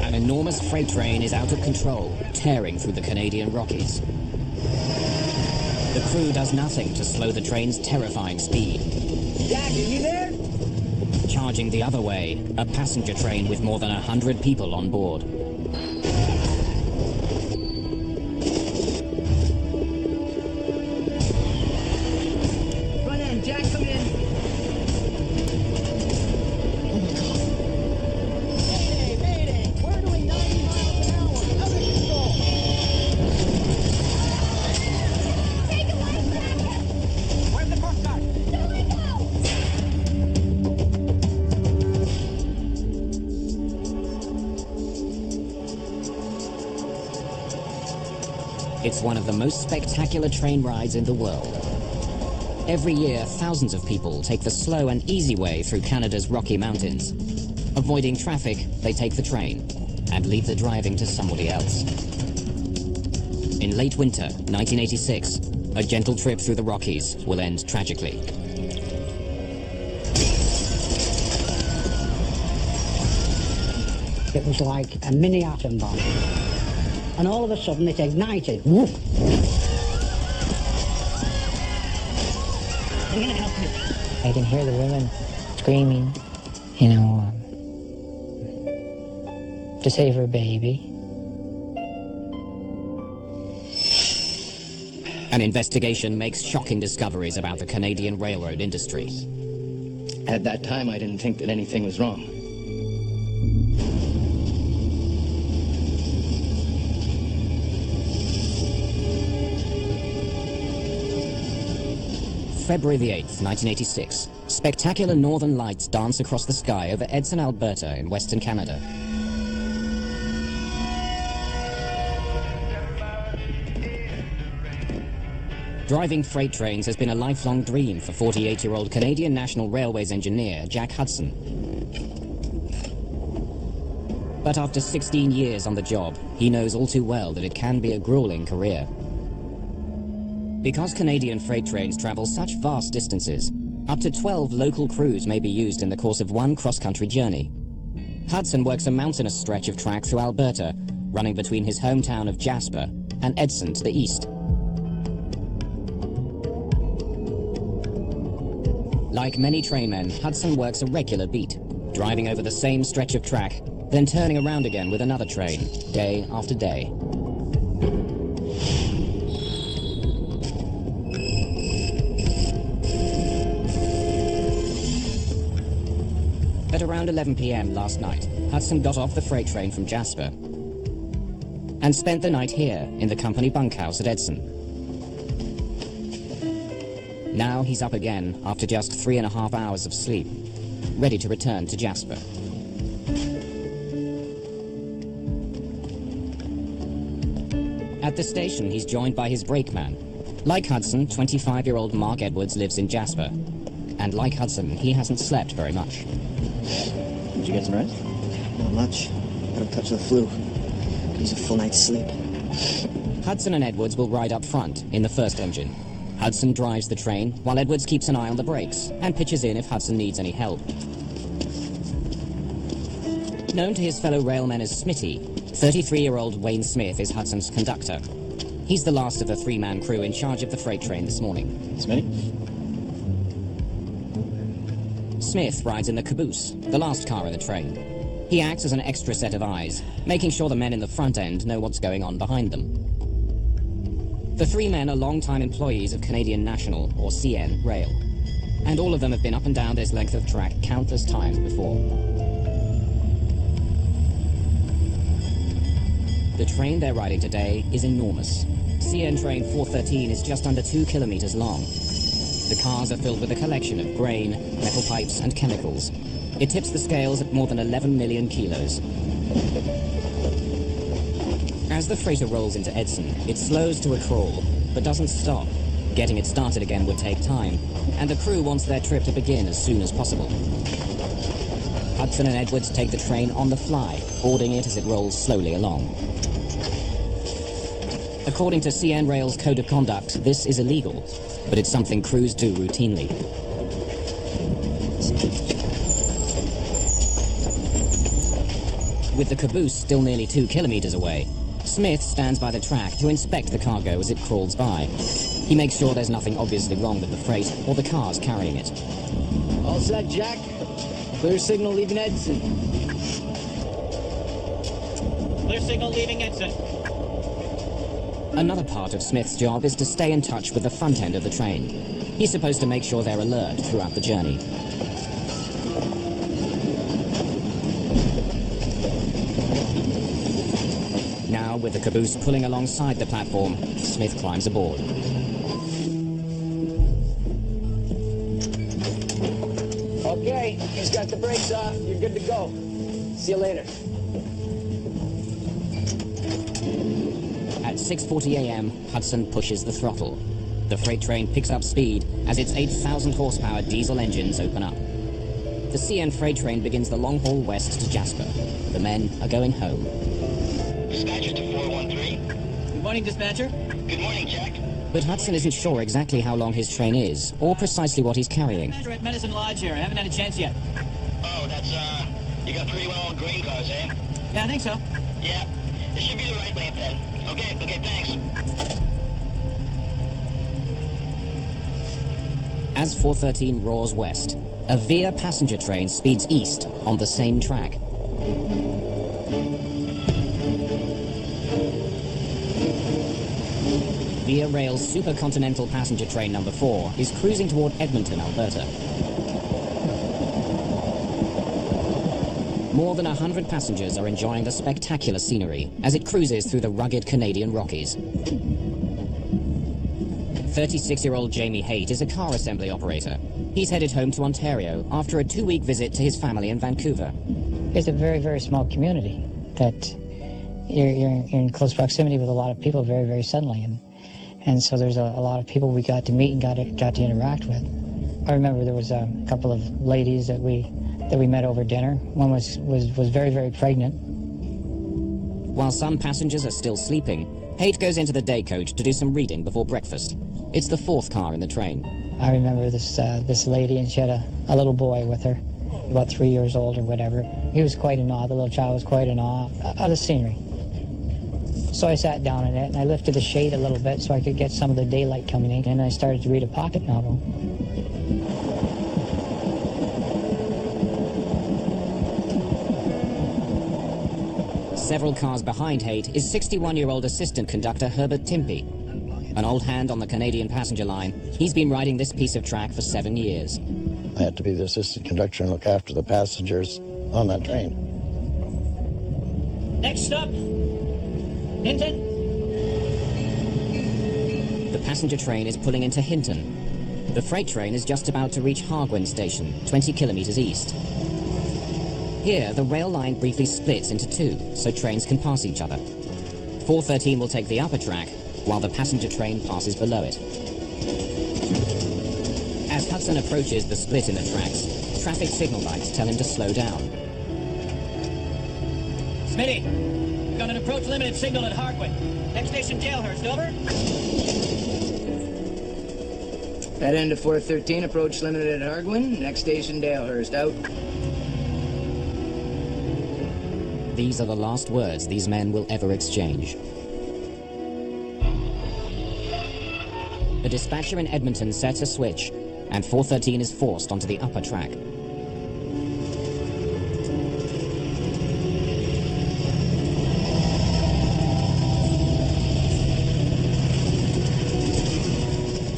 An enormous freight train is out of control, tearing through the Canadian Rockies. The crew does nothing to slow the train's terrifying speed. Jack, are you there? Charging the other way, a passenger train with more than 100 people on board. Run in, Jack, come in. Oh my God. Mayday, Mayday! We're doing 90 miles an hour. Out of control. Take it away, Jack! Where's the Coast Guard? There we go! It's one of the most spectacular train rides in the world. Every year, thousands of people take the slow and easy way through Canada's Rocky Mountains. Avoiding traffic, they take the train and leave the driving to somebody else. In late winter, 1986, a gentle trip through the Rockies will end tragically. It was like a mini atom bomb. And all of a sudden it ignited. Woof. I'm gonna help you. I can hear the women screaming, you know, to save her baby. An investigation makes shocking discoveries about the Canadian railroad industry. At that time, I didn't think that anything was wrong. February the 8th, 1986. Spectacular northern lights dance across the sky over Edson, Alberta in Western Canada. Driving freight trains has been a lifelong dream for 48-year-old Canadian National Railways engineer Jack Hudson. But after 16 years on the job, he knows all too well that it can be a grueling career. Because Canadian freight trains travel such vast distances, up to 12 local crews may be used in the course of one cross-country journey. Hudson works a mountainous stretch of track through Alberta, running between his hometown of Jasper and Edson to the east. Like many trainmen, Hudson works a regular beat, driving over the same stretch of track, then turning around again with another train, day after day. At around 11 p.m. last night, Hudson got off the freight train from Jasper and spent the night here in the company bunkhouse at Edson. Now he's up again after just 3.5 hours of sleep, ready to return to Jasper. At the station, he's joined by his brakeman. Like Hudson, 25-year-old Mark Edwards lives in Jasper. And like Hudson, he hasn't slept very much. Did you get some rest? Not much. Got a touch of the flu. Could use a full night's sleep. Hudson and Edwards will ride up front in the first engine. Hudson drives the train, while Edwards keeps an eye on the brakes and pitches in if Hudson needs any help. Known to his fellow railmen as Smitty, 33-year-old Wayne Smith is Hudson's conductor. He's the last of the three-man crew in charge of the freight train this morning. Smitty? Smith rides in the caboose, the last car in the train. He acts as an extra set of eyes, making sure the men in the front end know what's going on behind them. The three men are long-time employees of Canadian National, or CN, Rail, and all of them have been up and down this length of track countless times before. The train they're riding today is enormous. CN train 413 is just under 2 kilometers long. The cars are filled with a collection of grain, metal pipes, and chemicals. It tips the scales at more than 11 million kilos. As the freighter rolls into Edson, it slows to a crawl, but doesn't stop. Getting it started again would take time, and the crew wants their trip to begin as soon as possible. Hudson and Edwards take the train on the fly, boarding it as it rolls slowly along. According to CN Rail's Code of Conduct, this is illegal, but it's something crews do routinely. With the caboose still nearly 2 kilometers away, Smith stands by the track to inspect the cargo as it crawls by. He makes sure there's nothing obviously wrong with the freight or the cars carrying it. All set, Jack. Clear signal leaving Edson. Clear signal leaving Edson. Another part of Smith's job is to stay in touch with the front end of the train. He's supposed to make sure they're alert throughout the journey. Now, with the caboose pulling alongside the platform, Smith climbs aboard. Okay, he's got the brakes off. You're good to go. See you later. At 6:40 a.m., Hudson pushes the throttle. The freight train picks up speed as its 8,000 horsepower diesel engines open up. The CN freight train begins the long haul west to Jasper. The men are going home. Dispatcher to 413. Good morning, dispatcher. Good morning, Jack. But Hudson isn't sure exactly how long his train is, or precisely what he's carrying. Dispatcher at Medicine Lodge here. I haven't had a chance yet. Oh, that's, you got pretty well grain cars, eh? Yeah, I think so. Yeah. It should be the right lane then. Okay, thanks. As 413 roars west, a Via passenger train speeds east on the same track. Via Rail's supercontinental passenger train number 4 is cruising toward Edmonton, Alberta. More than 100 passengers are enjoying the spectacular scenery as it cruises through the rugged Canadian Rockies. 36-year-old Jamie Haight is a car assembly operator. He's headed home to Ontario after a 2-week visit to his family in Vancouver. It's a very, very small community that you're in close proximity with a lot of people very, very suddenly. And so there's a lot of people we got to meet and got to interact with. I remember there was a couple of ladies that we met over dinner. One was very, very pregnant. While some passengers are still sleeping, Haight goes into the day coach to do some reading before breakfast. It's the 4th car in the train. I remember this lady, and she had a little boy with her, about 3 years old or whatever. He was quite in awe. The little child was quite in awe of the scenery. So I sat down in it, and I lifted the shade a little bit so I could get some of the daylight coming in, and I started to read a pocket novel. Several cars behind Haight is 61-year-old assistant conductor Herbert Timpey. An old hand on the Canadian passenger line, he's been riding this piece of track for 7 years. I had to be the assistant conductor and look after the passengers on that train. Next stop, Hinton. The passenger train is pulling into Hinton. The freight train is just about to reach Hargwin Station, 20 kilometers east. Here, the rail line briefly splits into 2, so trains can pass each other. 413 will take the upper track, while the passenger train passes below it. As Hudson approaches the split in the tracks, traffic signal lights tell him to slow down. Smitty, we've got an approach limited signal at Hartwick. Next station, Dalehurst, over. That end of 413, approach limited at Arguin. Next station, Dalehurst, out. These are the last words these men will ever exchange. The dispatcher in Edmonton sets a switch, and 413 is forced onto the upper track.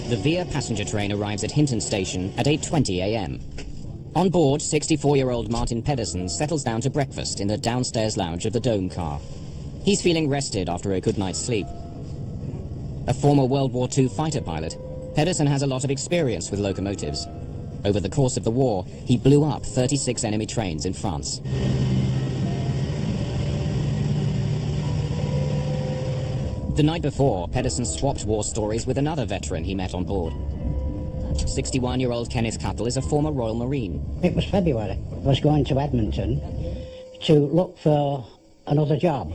The Via passenger train arrives at Hinton Station at 8:20 a.m. On board, 64-year-old Martin Pedersen settles down to breakfast in the downstairs lounge of the Dome car. He's feeling rested after a good night's sleep. A former World War II fighter pilot, Pedersen has a lot of experience with locomotives. Over the course of the war, he blew up 36 enemy trains in France. The night before, Pedersen swapped war stories with another veteran he met on board. 61-year-old Kenneth Cuttle is a former Royal Marine. It was February. I was going to Edmonton to look for another job.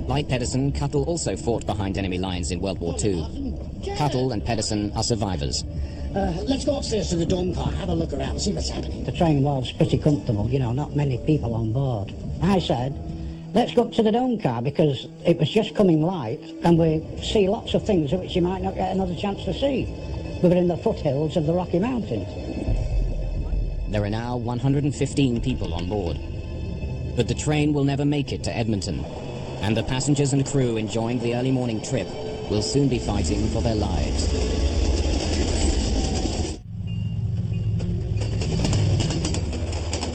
Like Pedersen, Cuttle also fought behind enemy lines in World War II. Cuttle and Pedersen are survivors. Let's go upstairs to the Dome car, have a look around, see what's happening. The train was pretty comfortable, you know, not many people on board. I said, let's go up to the dome car because it was just coming light and we see lots of things which you might not get another chance to see. We were in the foothills of the Rocky Mountains. There are now 115 people on board. But the train will never make it to Edmonton, and the passengers and crew enjoying the early morning trip will soon be fighting for their lives.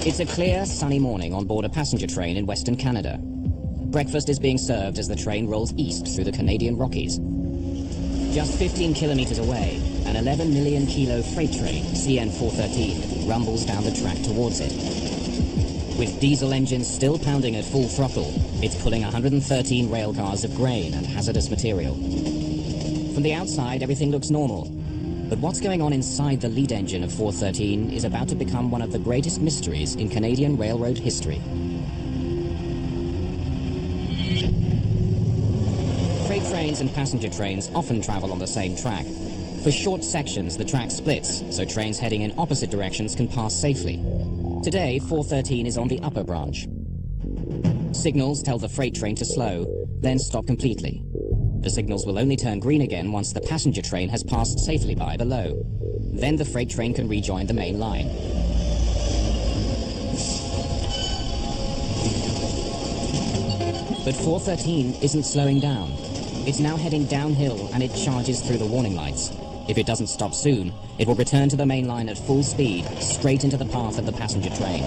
It's a clear, sunny morning on board a passenger train in Western Canada. Breakfast is being served as the train rolls east through the Canadian Rockies. Just 15 kilometers away, an 11 million kilo freight train, CN413, rumbles down the track towards it. With diesel engines still pounding at full throttle, it's pulling 113 rail cars of grain and hazardous material. From the outside, everything looks normal. But what's going on inside the lead engine of 413 is about to become one of the greatest mysteries in Canadian railroad history. Freight trains and passenger trains often travel on the same track. For short sections, the track splits, so trains heading in opposite directions can pass safely. Today, 413 is on the upper branch. Signals tell the freight train to slow, then stop completely. The signals will only turn green again once the passenger train has passed safely by below. Then the freight train can rejoin the main line. But 413 isn't slowing down. It's now heading downhill and it charges through the warning lights. If it doesn't stop soon, it will return to the main line at full speed, straight into the path of the passenger train.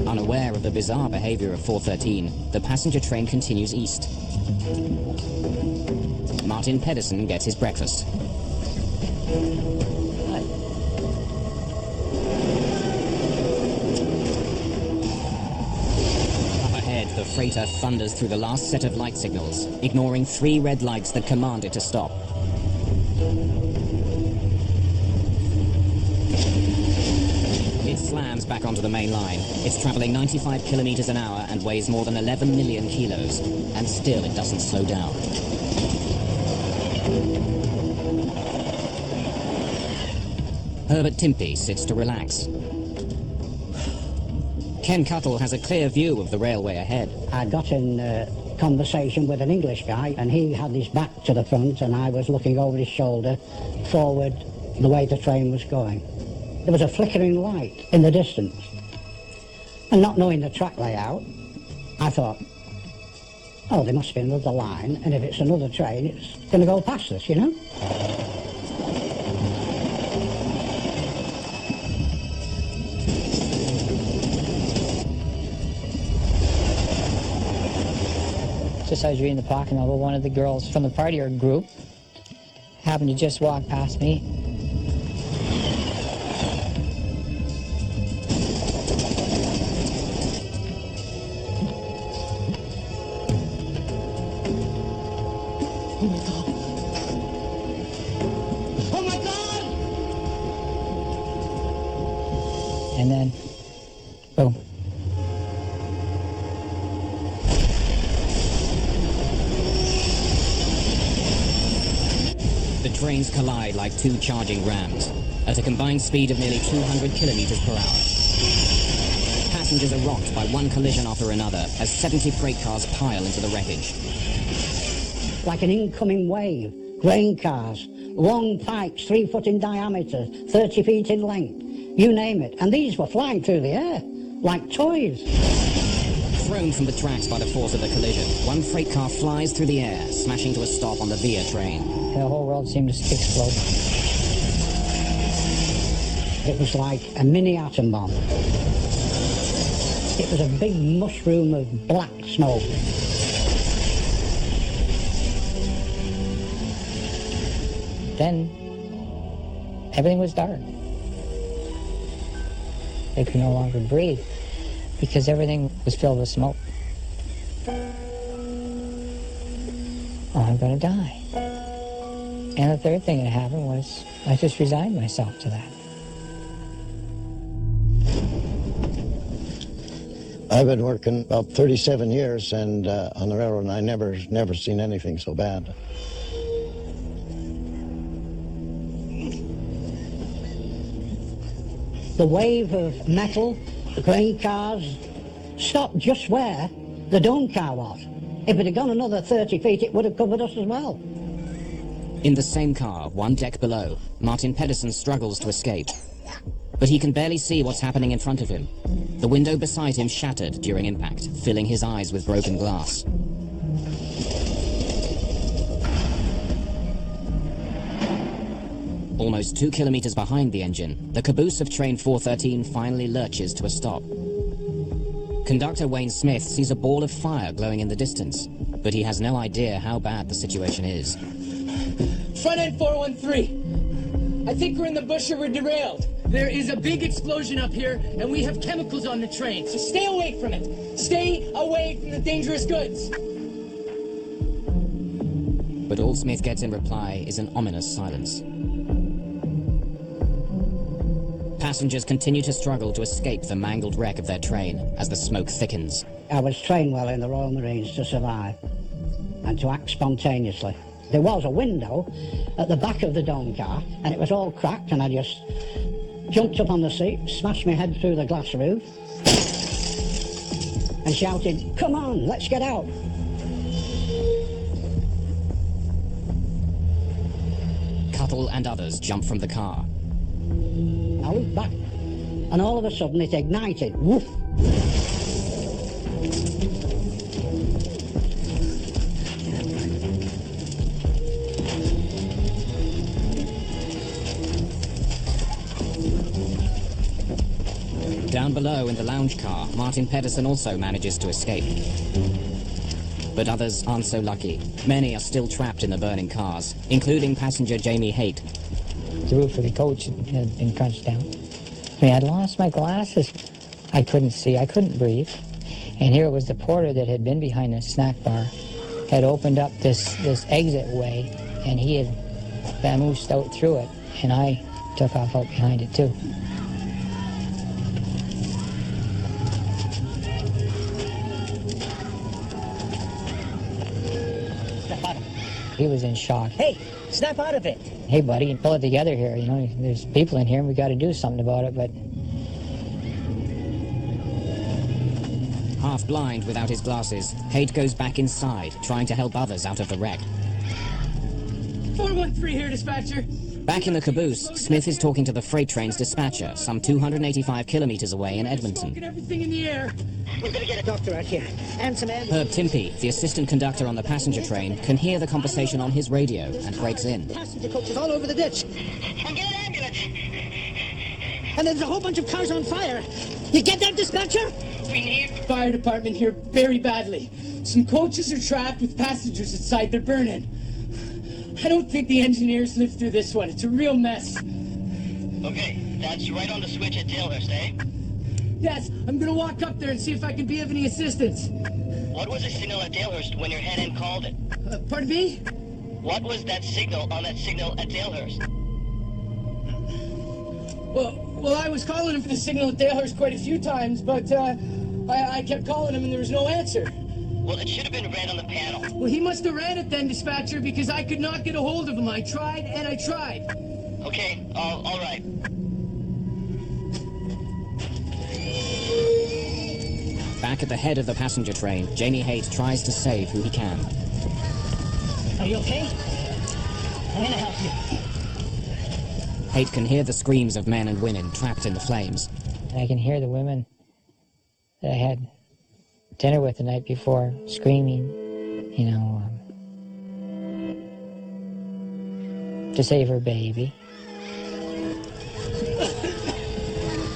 Unaware of the bizarre behavior of 413, the passenger train continues east. Martin Pedersen gets his breakfast. Up ahead, the freighter thunders through the last set of light signals, ignoring 3 red lights that command it to stop. It slams back onto the main line. It's traveling 95 kilometers an hour and weighs more than 11 million kilos. And still it doesn't slow down. Herbert Timpey sits to relax. Ken Cuttle has a clear view of the railway ahead. I got in conversation with an English guy and he had his back to the front and I was looking over his shoulder forward the way the train was going. There was a flickering light in the distance. And not knowing the track layout, I thought, oh, there must be another line, and if it's another train, it's going to go past us, you know? Just as I was reading the pocket novel, one of the girls from the partier group happened to just walk past me. And then, boom. The trains collide like 2 charging rams at a combined speed of nearly 200 kilometers per hour. Passengers are rocked by one collision after another as 70 freight cars pile into the wreckage. Like an incoming wave, grain cars, long pipes 3 foot in diameter, 30 feet in length. You name it. And these were flying through the air, like toys. Thrown from the tracks by the force of the collision, one freight car flies through the air, smashing to a stop on the Via train. And the whole world seemed to explode. It was like a mini atom bomb. It was a big mushroom of black smoke. Then, everything was dark. They could no longer breathe because everything was filled with smoke. Oh, I'm going to die. And the third thing that happened was I just resigned myself to that. I've been working about 37 years and on the railroad, and I never seen anything so bad. The wave of metal The crane cars stopped just where the dome car was. If it had gone another 30 feet, it would have covered us as well. In the same car, one deck below, Martin Pedersen struggles to escape. But he can barely see what's happening in front of him. The window beside him shattered during impact, filling his eyes with broken glass. Almost 2 kilometers behind the engine, the caboose of train 413 finally lurches to a stop. Conductor Wayne Smith sees a ball of fire glowing in the distance, but he has no idea how bad the situation is. Front end 413. I think we're in the bush or we're derailed. There is a big explosion up here, and we have chemicals on the train, so stay away from it. Stay away from the dangerous goods. But all Smith gets in reply is an ominous silence. Passengers continue to struggle to escape the mangled wreck of their train as the smoke thickens. I was trained well in the Royal Marines to survive and to act spontaneously. There was a window at the back of the dome car, and it was all cracked, and I just jumped up on the seat, smashed my head through the glass roof, and shouted, "Come on, let's get out." Cuttle and others jump from the car. I looked back, and all of a sudden it ignited. Woof! Down below in the lounge car, Martin Pedersen also manages to escape. But others aren't so lucky. Many are still trapped in the burning cars, including passenger Jamie Haight. The roof of the coach had been crunched down. I mean, I'd lost my glasses. I couldn't see, I couldn't breathe. And here was the porter that had been behind the snack bar, had opened up this exit way, and he had vamoosed out through it, and I took off out behind it too. He was in shock. Hey, snap out of it. Hey, buddy, pull it together here. You know, there's people in here, and we got to do something about it. But half blind without his glasses, Haight goes back inside, trying to help others out of the wreck. 413 here, dispatcher. Back in the caboose, Smith is talking to the freight train's dispatcher, some 285 kilometers away in Edmonton. Smoking everything in the air. We're gonna get a doctor out here. And some ambulance. Herb Timpey, the assistant conductor on the passenger train, can hear the conversation on his radio and breaks in. Passenger coaches all over the ditch. I'm getting an ambulance. And there's a whole bunch of cars on fire. You get that, dispatcher? We need the fire department here very badly. Some coaches are trapped with passengers inside. They're burning. I don't think the engineers lived through this one. It's a real mess. Okay, that's right on the switch at Dalehurst, eh? Yes, I'm gonna walk up there and see if I can be of any assistance. What was the signal at Dalehurst when your head end called it? Pardon me? What was that signal on that signal at Dalehurst? Well, I was calling him for the signal at Dalehurst quite a few times, but I kept calling him and there was no answer. Well, it should have been red on the panel. Well, he must have ran it then, dispatcher, because I could not get a hold of him. I tried and I tried. Okay, all right. Back at the head of the passenger train, Jamie Haight tries to save who he can. Are you okay? I'm gonna help you. Haight can hear the screams of men and women trapped in the flames. I can hear the women that I had dinner with the night before screaming, you know, to save her baby.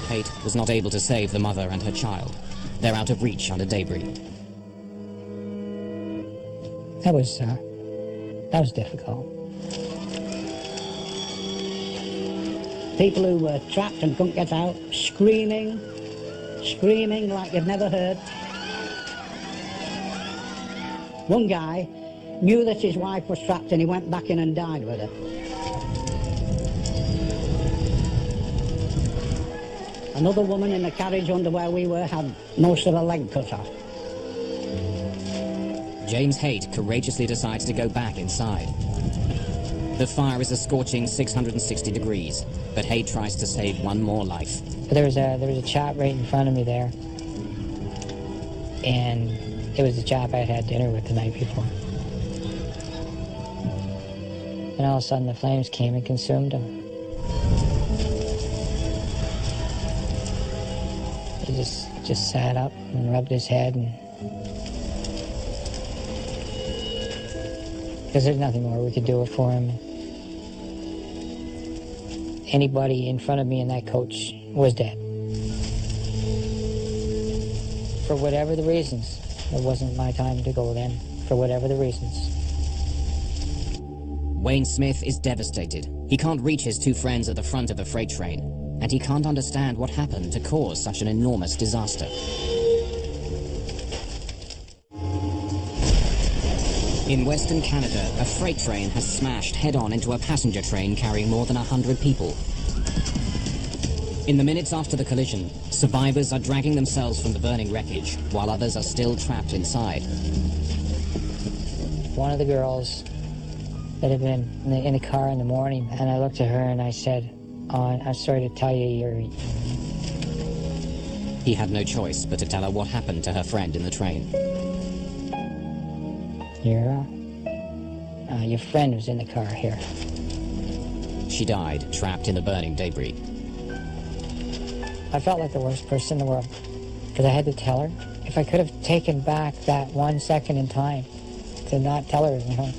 Haight was not able to save the mother and her child. They're out of reach under debris. That was difficult. People who were trapped and couldn't get out, screaming like they've never heard. One guy knew that his wife was trapped and he went back in and died with her. Another woman in the carriage under where we were had most of her leg cut off. James Haight courageously decides to go back inside. The fire is a scorching 660 degrees, but Haight tries to save one more life. But there was a chap right in front of me there, and it was the chap I had dinner with the night before. And all of a sudden the flames came and consumed him. He just sat up and rubbed his head, and because there's nothing more we could do for him. Anybody in front of me in that coach was dead. For whatever the reasons, it wasn't my time to go then, for whatever the reasons. Wayne Smith is devastated. He can't reach his two friends at the front of the freight train, and he can't understand what happened to cause such an enormous disaster. In Western Canada, a freight train has smashed head-on into a passenger train carrying more than 100 people. In the minutes after the collision, survivors are dragging themselves from the burning wreckage, while others are still trapped inside. One of the girls that had been in the car in the morning, and I looked at her and I said, "Oh, I'm sorry to tell you, He had no choice but to tell her what happened to her friend in the train. Your friend was in the car here." She died, trapped in the burning debris. I felt like the worst person in the world, because I had to tell her. If I could have taken back that 1 second in time to not tell her, you know.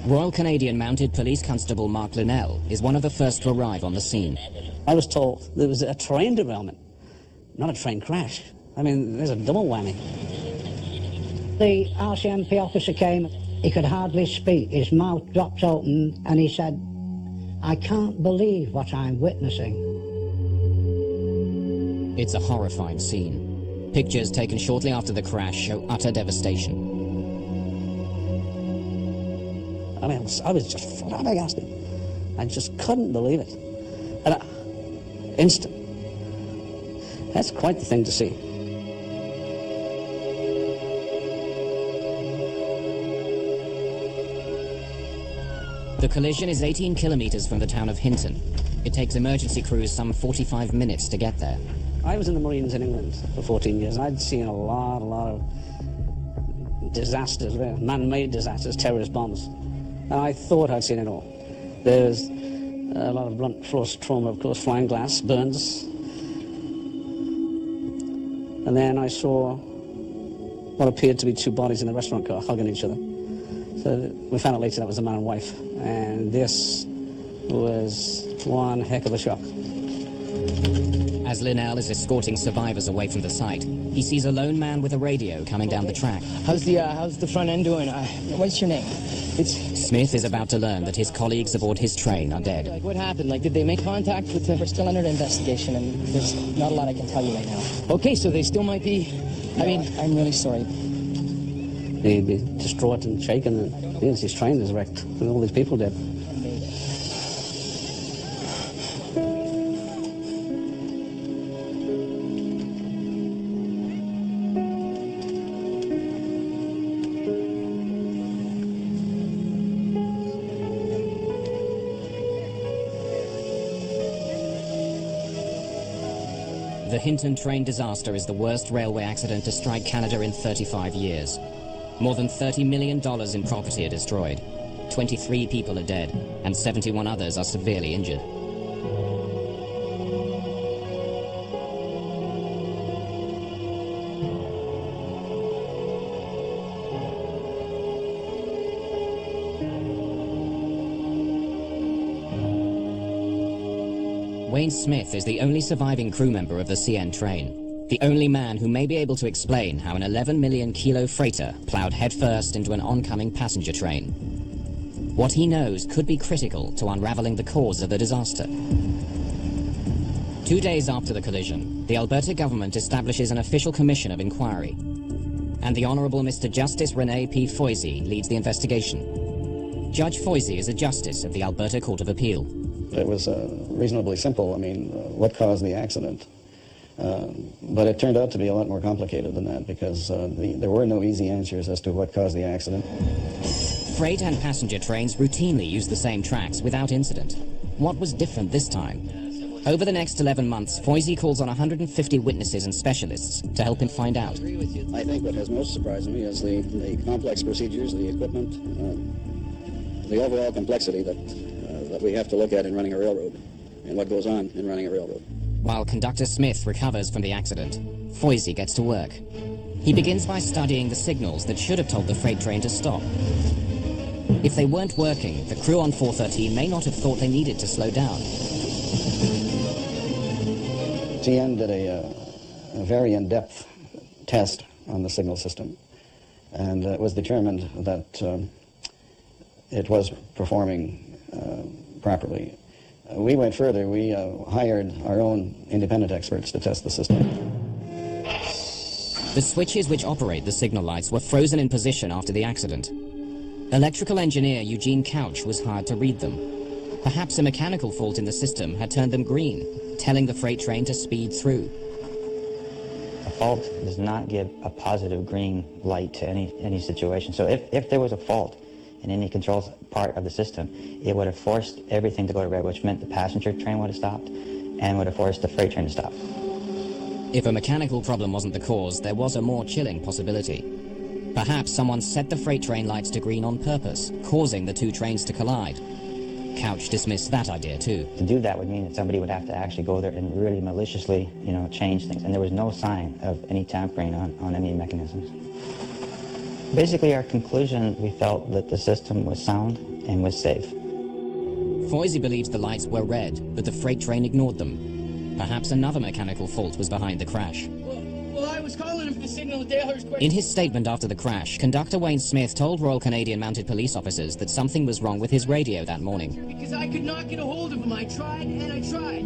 Royal Canadian Mounted Police Constable Mark Linnell is one of the first to arrive on the scene. I was told there was a train derailment, not a train crash. I mean, there's a double whammy. The RCMP officer came. He could hardly speak. His mouth dropped open, and he said, "I can't believe what I'm witnessing." It's a horrifying scene. Pictures taken shortly after the crash show utter devastation. I mean, I was just flabbergasted. I just couldn't believe it. And instant. That's quite the thing to see. The collision is 18 kilometers from the town of Hinton. It takes emergency crews some 45 minutes to get there. I was in the Marines in England for 14 years, and I'd seen a lot of disasters, man-made disasters, terrorist bombs. And I thought I'd seen it all. There's a lot of blunt force trauma, of course, flying glass, burns. And then I saw what appeared to be two bodies in the restaurant car hugging each other. So we found out later that was a man and wife. And this was one heck of a shock. As Linnell is escorting survivors away from the site, he sees a lone man with a radio coming down the track. How's the front end doing? What's your name? Smith is about to learn that his colleagues aboard his train are dead. Like, what happened? Like, did they make contact with them? We're still under investigation, and there's not a lot I can tell you right now. Okay, so they still might be... I mean, I'm really sorry. He'd be distraught and shaken, and his train is wrecked, and all these people dead. The Hinton train disaster is the worst railway accident to strike Canada in 35 years. More than $30 million in property are destroyed. 23 people are dead, and 71 others are severely injured. Wayne Smith is the only surviving crew member of the CN train, the only man who may be able to explain how an 11 million kilo freighter plowed headfirst into an oncoming passenger train. What he knows could be critical to unraveling the cause of the disaster. 2 days after the collision, the Alberta government establishes an official commission of inquiry, and the Honourable Mr. Justice Rene P. Foisy leads the investigation. Judge Foisy is a justice of the Alberta Court of Appeal. It was reasonably simple. I mean, what caused the accident? But it turned out to be a lot more complicated than that because there were no easy answers as to what caused the accident. Freight and passenger trains routinely use the same tracks without incident. What was different this time? Over the next 11 months, Foisey calls on 150 witnesses and specialists to help him find out. I think what has most surprised me is the complex procedures, the equipment, the overall complexity that we have to look at in running a railroad and what goes on in running a railroad. While Conductor Smith recovers from the accident, Foisey gets to work. He begins by studying the signals that should have told the freight train to stop. If they weren't working, the crew on 413 may not have thought they needed to slow down. TN did a very in-depth test on the signal system, and it was determined that it was performing properly. We went further. We hired our own independent experts to test the system. The switches which operate the signal lights were frozen in position after the accident. Electrical engineer Eugene Couch was hired to read them. Perhaps a mechanical fault in the system had turned them green, telling the freight train to speed through. A fault does not give a positive green light to any situation. So if there was a fault in any controls part of the system, it would have forced everything to go to red, which meant the passenger train would have stopped and would have forced the freight train to stop. If a mechanical problem wasn't the cause, there was a more chilling possibility. Perhaps someone set the freight train lights to green on purpose, causing the two trains to collide. Couch dismissed that idea too. To do that would mean that somebody would have to actually go there and really maliciously, change things. And there was no sign of any tampering on any mechanisms. Basically, our conclusion, we felt that the system was sound and was safe. Foisey believes the lights were red, but the freight train ignored them. Perhaps another mechanical fault was behind the crash. Well, I was calling him for the signal at Dalehurst. In his statement after the crash, Conductor Wayne Smith told Royal Canadian Mounted Police officers that something was wrong with his radio that morning. Because I could not get a hold of him. I tried and I tried.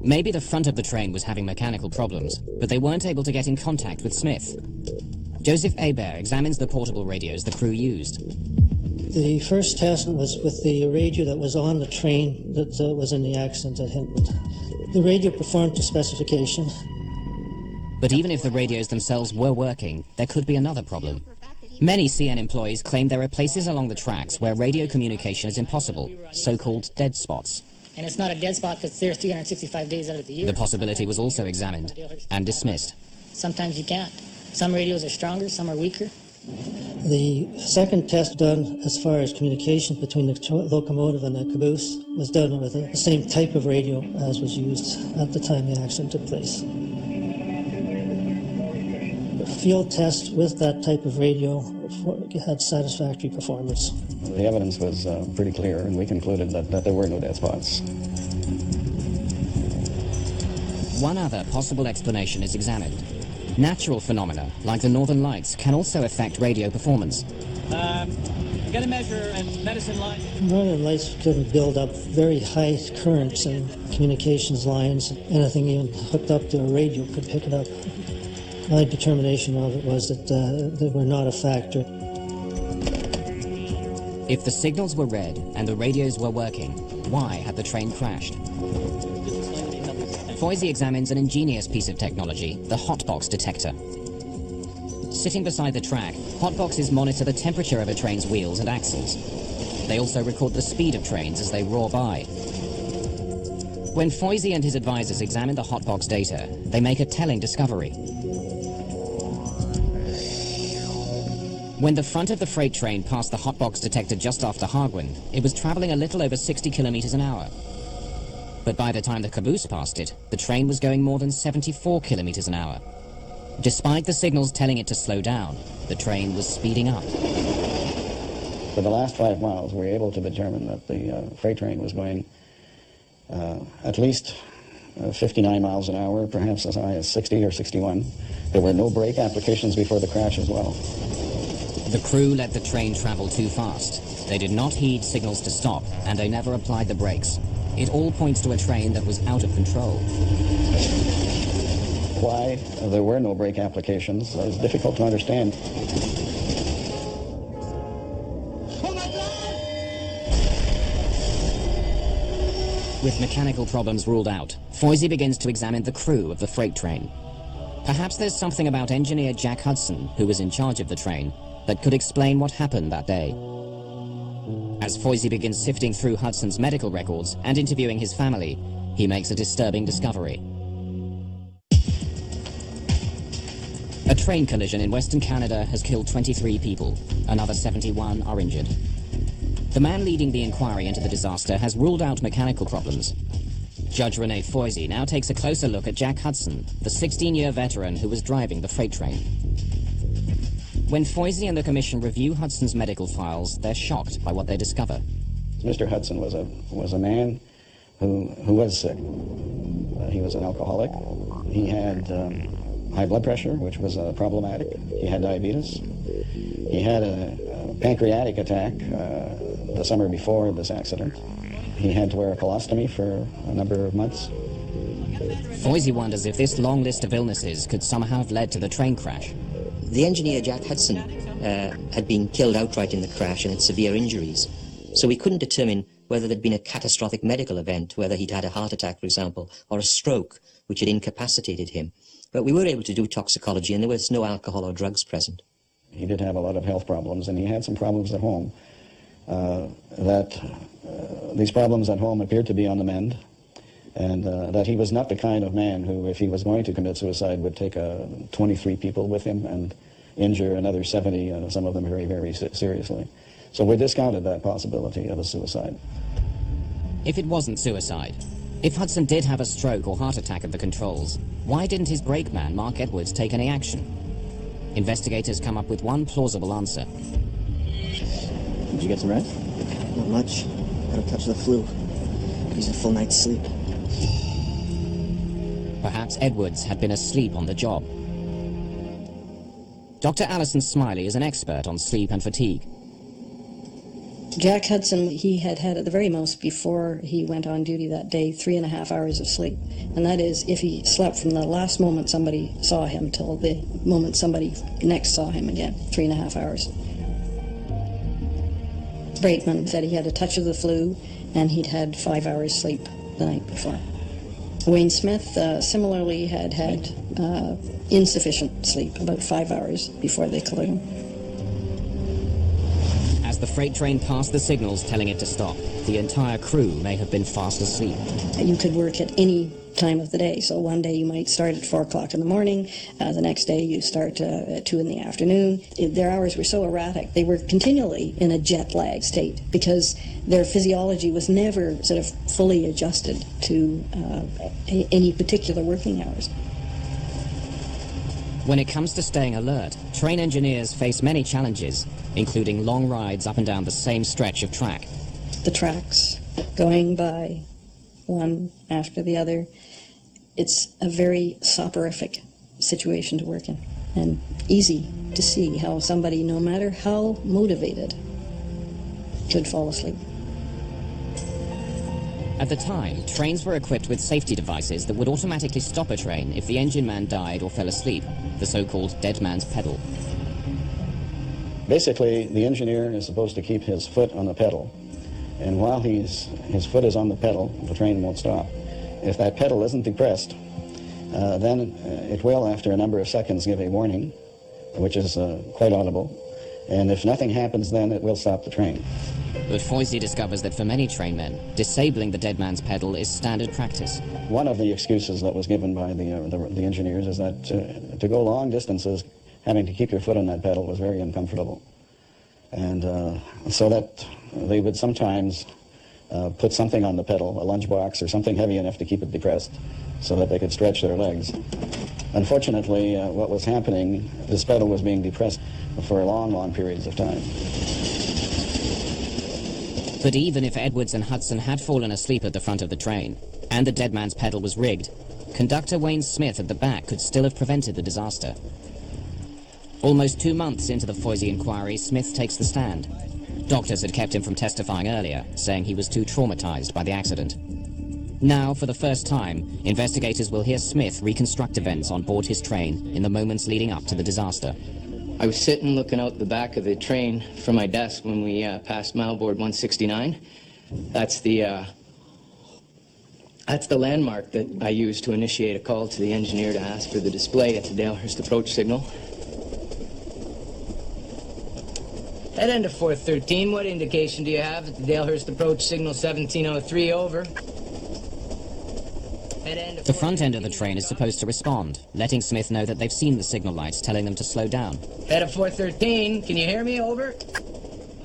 Maybe the front of the train was having mechanical problems, but they weren't able to get in contact with Smith. Joseph Hebert examines the portable radios the crew used. The first test was with the radio that was on the train that was in the accident at Hinton. The radio performed to specification. But even if the radios themselves were working, there could be another problem. Many CN employees claim there are places along the tracks where radio communication is impossible, so-called dead spots. And it's not a dead spot that's there 365 days out of the year. The possibility was also examined and dismissed. Sometimes you can't. Some radios are stronger, some are weaker. The second test done as far as communication between the locomotive and the caboose was done with the same type of radio as was used at the time the accident took place. The field test with that type of radio had satisfactory performance. The evidence was pretty clear, and we concluded that there were no dead spots. One other possible explanation is examined. Natural phenomena, like the Northern Lights, can also affect radio performance. I'm going to measure a medicine line. Northern Lights could build up very high currents in communications lines. Anything even hooked up to a radio could pick it up. My determination of it was that they were not a factor. If the signals were red and the radios were working, why had the train crashed? Foisey examines an ingenious piece of technology, the hotbox detector. Sitting beside the track, hotboxes monitor the temperature of a train's wheels and axles. They also record the speed of trains as they roar by. When Foisey and his advisors examine the hotbox data, they make a telling discovery. When the front of the freight train passed the hotbox detector just after Hargwin, it was traveling a little over 60 kilometers an hour. But by the time the caboose passed it, the train was going more than 74 kilometers an hour. Despite the signals telling it to slow down, the train was speeding up. For the last 5 miles, we were able to determine that the freight train was going at least 59 miles an hour, perhaps as high as 60 or 61. There were no brake applications before the crash as well. The crew let the train travel too fast. They did not heed signals to stop, and they never applied the brakes. It all points to a train that was out of control. Why there were no brake applications is difficult to understand. With mechanical problems ruled out, Foisey begins to examine the crew of the freight train. Perhaps there's something about engineer Jack Hudson, who was in charge of the train, that could explain what happened that day. As Foisey begins sifting through Hudson's medical records and interviewing his family, he makes a disturbing discovery. A train collision in Western Canada has killed 23 people. Another 71 are injured. The man leading the inquiry into the disaster has ruled out mechanical problems. Judge Rene Foisey now takes a closer look at Jack Hudson, the 16-year veteran who was driving the freight train. When Foisey and the commission review Hudson's medical files, they're shocked by what they discover. Mr. Hudson was a man who was sick. He was an alcoholic. He had high blood pressure, which was problematic. He had diabetes. He had a pancreatic attack the summer before this accident. He had to wear a colostomy for a number of months. Foisey wonders if this long list of illnesses could somehow have led to the train crash. The engineer, Jack Hudson, had been killed outright in the crash and had severe injuries. So we couldn't determine whether there'd been a catastrophic medical event, whether he'd had a heart attack, for example, or a stroke, which had incapacitated him. But we were able to do toxicology, and there was no alcohol or drugs present. He did have a lot of health problems, and he had some problems at home. These problems at home appeared to be on the mend, and that he was not the kind of man who, if he was going to commit suicide, would take 23 people with him and injure another 70, some of them very, very seriously. So we discounted that possibility of a suicide. If it wasn't suicide, if Hudson did have a stroke or heart attack at the controls, why didn't his brakeman, Mark Edwards, take any action? Investigators come up with one plausible answer. Did you get some rest? Not much. Got a touch of the flu. He's a full night's sleep. Perhaps Edwards had been asleep on the job. Dr. Alison Smiley is an expert on sleep and fatigue. Jack Hudson, he had at the very most, before he went on duty that day, 3.5 hours of sleep. And that is if he slept from the last moment somebody saw him till the moment somebody next saw him again, 3.5 hours. Brakeman said he had a touch of the flu and he'd had 5 hours sleep the night before. Wayne Smith similarly had insufficient sleep, about 5 hours before the collision. As the freight train passed the signals telling it to stop, the entire crew may have been fast asleep. You could work at any time of the day. So one day you might start at 4 o'clock in the morning, the next day you start at 2 in the afternoon. Their hours were so erratic. They were continually in a jet lag state because their physiology was never sort of fully adjusted to any particular working hours. When it comes to staying alert, train engineers face many challenges, including long rides up and down the same stretch of track. The tracks going by one after the other, it's a very soporific situation to work in, and easy to see how somebody, no matter how motivated, could fall asleep. At the time, trains were equipped with safety devices that would automatically stop a train if the engine man died or fell asleep, the so-called dead man's pedal. Basically, the engineer is supposed to keep his foot on the pedal, and while his foot is on the pedal, the train won't stop. If that pedal isn't depressed, then it will, after a number of seconds, give a warning, which is quite audible, and if nothing happens, then it will stop the train. But Foisey discovers that for many trainmen, disabling the dead man's pedal is standard practice. One of the excuses that was given by the engineers is that to go long distances, having to keep your foot on that pedal was very uncomfortable. And so that they would sometimes put something on the pedal, a lunchbox or something heavy enough to keep it depressed so that they could stretch their legs. Unfortunately, what was happening, this pedal was being depressed for long, long periods of time. But even if Edwards and Hudson had fallen asleep at the front of the train, and the dead man's pedal was rigged, conductor Wayne Smith at the back could still have prevented the disaster. Almost 2 months into the Foisey inquiry, Smith takes the stand. Doctors had kept him from testifying earlier, saying he was too traumatized by the accident. Now, for the first time, investigators will hear Smith reconstruct events on board his train in the moments leading up to the disaster. I was sitting looking out the back of the train from my desk when we passed Mileboard 169. That's the That's the landmark that I used to initiate a call to the engineer to ask for the display at the Dalehurst approach signal. Head end of 413, what indication do you have at the Dalehurst approach signal 1703, over? The front end of the train is supposed to respond, letting Smith know that they've seen the signal lights telling them to slow down. Head of 413, can you hear me, over?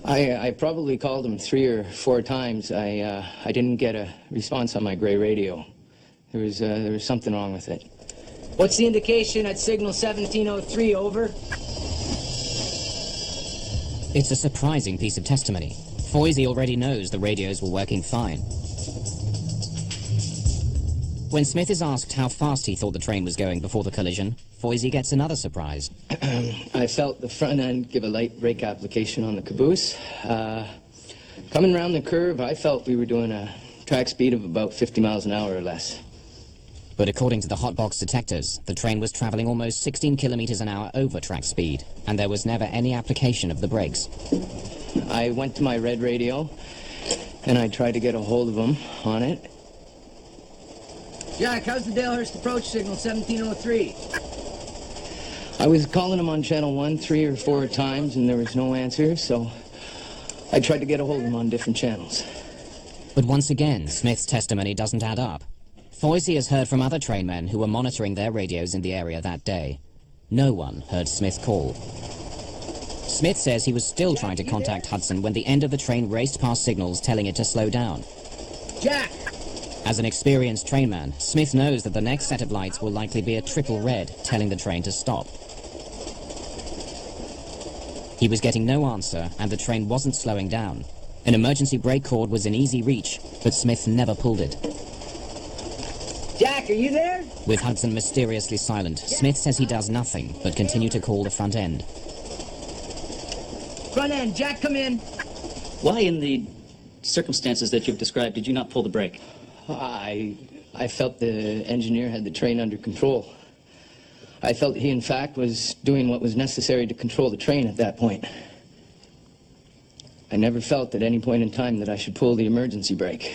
I probably called him 3 or 4 times. I didn't get a response on my gray radio. There was something wrong with it. What's the indication at signal 1703, over? It's a surprising piece of testimony. Foisey already knows the radios were working fine. When Smith is asked how fast he thought the train was going before the collision, Foisey gets another surprise. I felt the front end give a light brake application on the caboose. Coming around the curve, I felt we were doing a track speed of about 50 miles an hour or less. But according to the hotbox detectors, the train was traveling almost 16 kilometers an hour over track speed, and there was never any application of the brakes. I went to my red radio, and I tried to get a hold of him on it. Jack, how's the Dalehurst approach signal 1703? I was calling him on channel 1 3 or 4 times, and there was no answer, so I tried to get a hold of him on different channels. But once again, Smith's testimony doesn't add up. Foisey has heard from other trainmen who were monitoring their radios in the area that day. No one heard Smith call. Smith says he was still trying to contact Hudson when the end of the train raced past signals telling it to slow down. Jack! As an experienced trainman, Smith knows that the next set of lights will likely be a triple red, telling the train to stop. He was getting no answer, and the train wasn't slowing down. An emergency brake cord was in easy reach, but Smith never pulled it. Jack, are you there? With Hudson mysteriously silent, Smith says he does nothing but continue to call the front end. Front end, Jack, come in. Why, in the circumstances that you've described, did you not pull the brake? I felt the engineer had the train under control. I felt he, in fact, was doing what was necessary to control the train at that point. I never felt at any point in time that I should pull the emergency brake.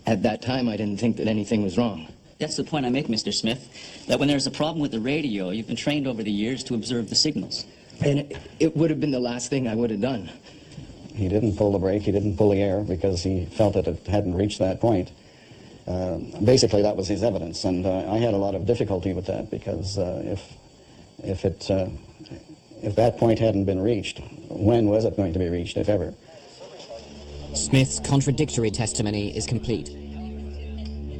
At that time, I didn't think that anything was wrong. That's the point I make, Mr. Smith, that when there's a problem with the radio, you've been trained over the years to observe the signals. And it would have been the last thing I would have done. He didn't pull the brake, he didn't pull the air because he felt that it hadn't reached that point. Basically, that was his evidence, and I had a lot of difficulty with that because if that point hadn't been reached, when was it going to be reached, if ever? Smith's contradictory testimony is complete.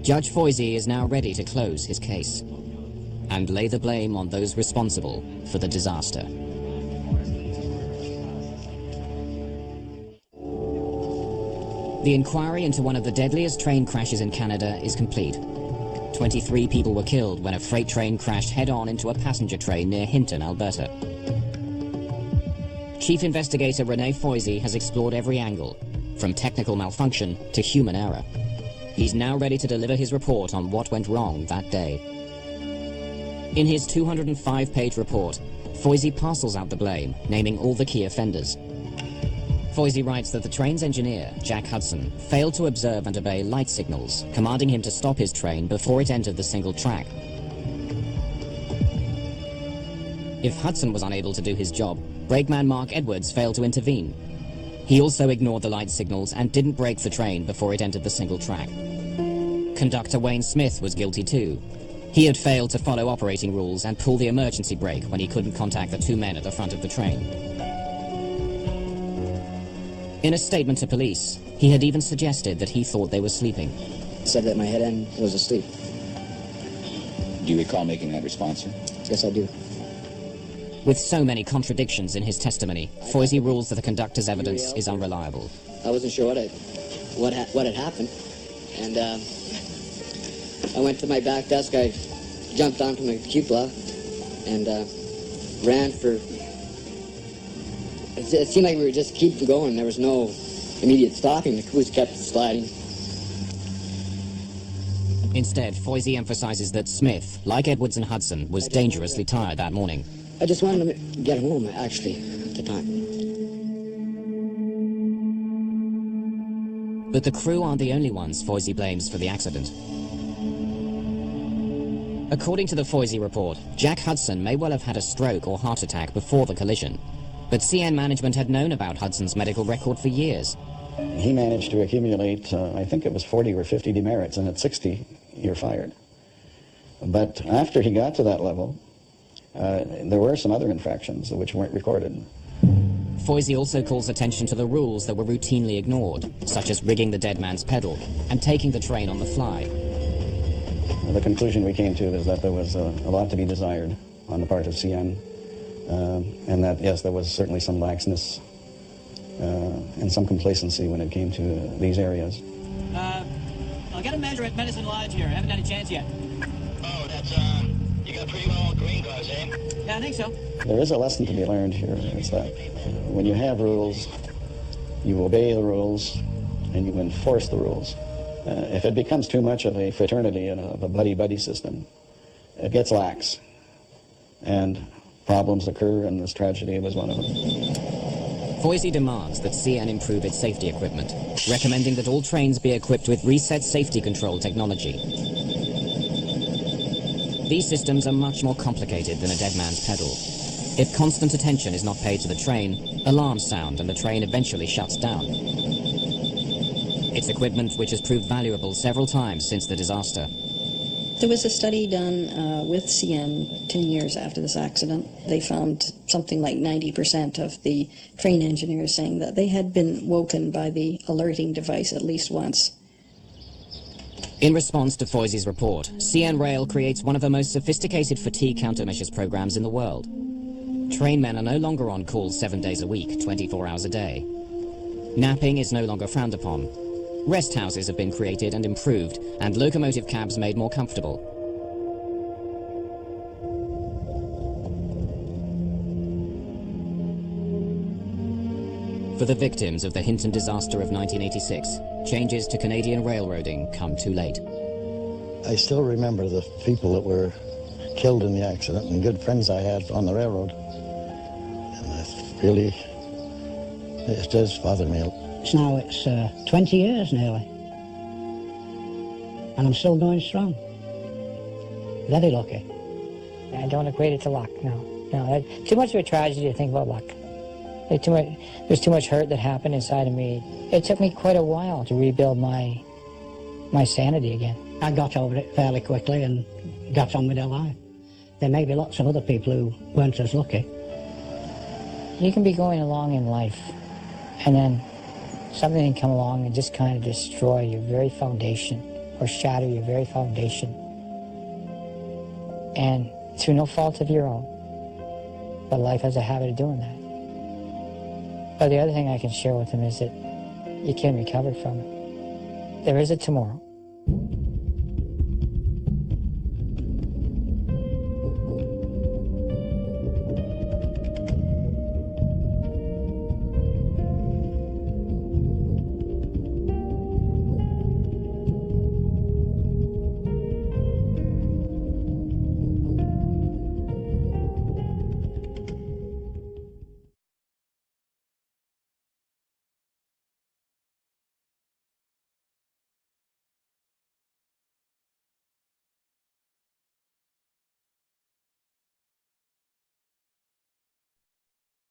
Judge Foisey is now ready to close his case and lay the blame on those responsible for the disaster. The inquiry into one of the deadliest train crashes in Canada is complete. 23 people were killed when a freight train crashed head-on into a passenger train near Hinton, Alberta. Chief Investigator Rene Foisey has explored every angle, from technical malfunction to human error. He's now ready to deliver his report on what went wrong that day. In his 205-page report, Foisey parcels out the blame, naming all the key offenders. Foisey writes that the train's engineer, Jack Hudson, failed to observe and obey light signals, commanding him to stop his train before it entered the single track. If Hudson was unable to do his job, brakeman Mark Edwards failed to intervene. He also ignored the light signals and didn't brake the train before it entered the single track. Conductor Wayne Smith was guilty too. He had failed to follow operating rules and pull the emergency brake when he couldn't contact the 2 men at the front of the train. In a statement to police, he had even suggested that he thought they were sleeping. Said that my head end was asleep. Do you recall making that response, sir? Yes, I do. With so many contradictions in his testimony, Foisey rules that the conductor's evidence is unreliable. I wasn't sure what had happened, and I went to my back desk. I jumped onto my cupola and ran for. It seemed like we were just keep going. There was no immediate stopping. The caboose kept sliding. Instead, Foisey emphasizes that Smith, like Edwards and Hudson, was dangerously tired that morning. I just wanted to get home, actually, at the time. But the crew aren't the only ones Foisey blames for the accident. According to the Foisey report, Jack Hudson may well have had a stroke or heart attack before the collision. But CN management had known about Hudson's medical record for years. He managed to accumulate, I think it was 40 or 50 demerits, and at 60, you're fired. But after he got to that level, there were some other infractions which weren't recorded. Foisey also calls attention to the rules that were routinely ignored, such as rigging the dead man's pedal and taking the train on the fly. The conclusion we came to is that there was a lot to be desired on the part of CN, and that, yes, there was certainly some laxness and some complacency when it came to these areas. I'll get a measure at Medicine Lodge here. I haven't had a chance yet. Oh, that's, you got pretty well all green cars, eh? Yeah, I think so. There is a lesson to be learned here. It's that when you have rules, you obey the rules, and you enforce the rules. If it becomes too much of a fraternity and of a buddy-buddy system, it gets lax, and problems occur, and this tragedy was one of them. Foisey demands that CN improve its safety equipment, recommending that all trains be equipped with reset safety control technology. These systems are much more complicated than a dead man's pedal. If constant attention is not paid to the train, alarms sound and the train eventually shuts down. It's equipment which has proved valuable several times since the disaster. There was a study done with CN 10 years after this accident. They found something like 90% of the train engineers saying that they had been woken by the alerting device at least once. In response to Foisey's report, CN Rail creates one of the most sophisticated fatigue countermeasures programs in the world. Trainmen are no longer on call 7 days a week, 24 hours a day. Napping is no longer frowned upon. Rest houses have been created and improved, and locomotive cabs made more comfortable. For the victims of the Hinton disaster of 1986, changes to Canadian railroading come too late. I still remember the people that were killed in the accident and good friends I had on the railroad. And that really, it does bother me. Now it's 20 years nearly, and I'm still going strong. Very lucky. I don't equate it to luck, no. Too much of a tragedy to think about luck. There's too much hurt that happened inside of me. It took me quite a while to rebuild my sanity again. I got over it fairly quickly and got on with their life. There may be lots of other people who weren't as lucky. You can be going along in life, and then something can come along and just kind of destroy your very foundation or shatter your very foundation. And through no fault of your own. But life has a habit of doing that. But the other thing I can share with them is that you can recover from it. There is a tomorrow.